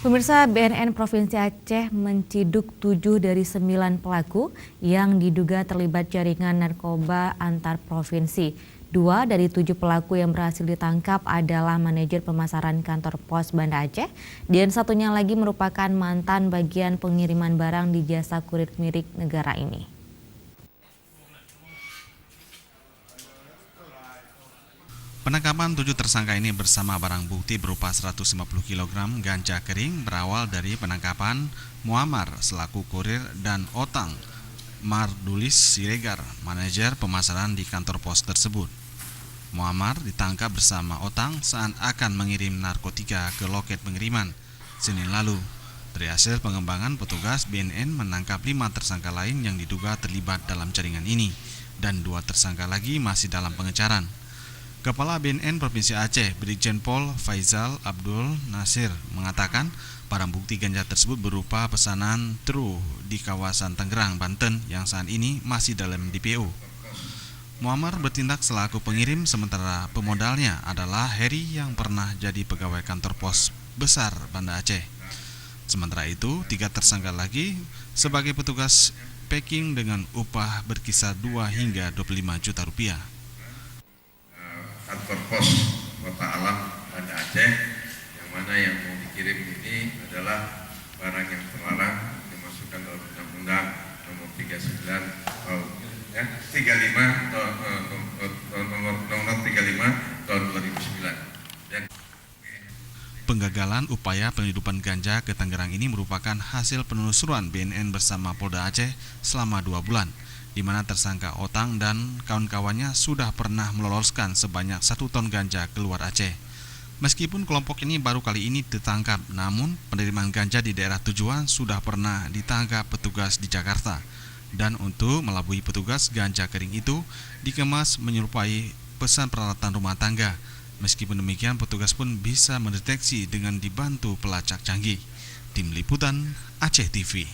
Pemirsa, BNN Provinsi Aceh menciduk 7 dari 9 pelaku yang diduga terlibat jaringan narkoba antar provinsi. 2 dari 7 pelaku yang berhasil ditangkap adalah manajer pemasaran kantor pos Banda Aceh dan satunya lagi merupakan mantan bagian pengiriman barang di jasa kurir milik negara ini. Penangkapan 7 tersangka ini bersama barang bukti berupa 150 kg ganja kering berawal dari penangkapan Muammar selaku kurir dan Otang Mardulis Siregar, manajer pemasaran di kantor pos tersebut. Muammar ditangkap bersama Otang saat akan mengirim narkotika ke loket pengiriman Senin lalu. Dari hasil pengembangan, petugas BNN menangkap 5 tersangka lain yang diduga terlibat dalam jaringan ini dan 2 tersangka lagi masih dalam pengejaran. Kepala BNN Provinsi Aceh, Brigjen Pol Faizal Abdul Nasir, mengatakan barang bukti ganja tersebut berupa pesanan truk di kawasan Tangerang, Banten yang saat ini masih dalam DPO. Muammar bertindak selaku pengirim, sementara pemodalnya adalah Heri yang pernah jadi pegawai kantor pos besar Banda Aceh. Sementara itu, 3 tersangka lagi sebagai petugas packing dengan upah berkisar 2 hingga 25 juta rupiah. Kantor pos Kota Alam Banda Aceh, yang mana yang mau dikirim ini adalah barang yang terlarang dimasukkan dalam Undang-Undang Nomor 35 tahun 2009. Penggagalan upaya penyelundupan ganja ke Tangerang ini merupakan hasil penelusuran BNN bersama Polda Aceh selama 2 bulan, di mana tersangka Otang dan kawan-kawannya sudah pernah meloloskan sebanyak 1 ton ganja keluar Aceh. Meskipun kelompok ini baru kali ini ditangkap, namun penerimaan ganja di daerah tujuan sudah pernah ditangkap petugas di Jakarta. Dan untuk melabui petugas, ganja kering itu dikemas menyerupai pesan peralatan rumah tangga. Meskipun demikian, petugas pun bisa mendeteksi dengan dibantu pelacak canggih. Tim Liputan Aceh TV.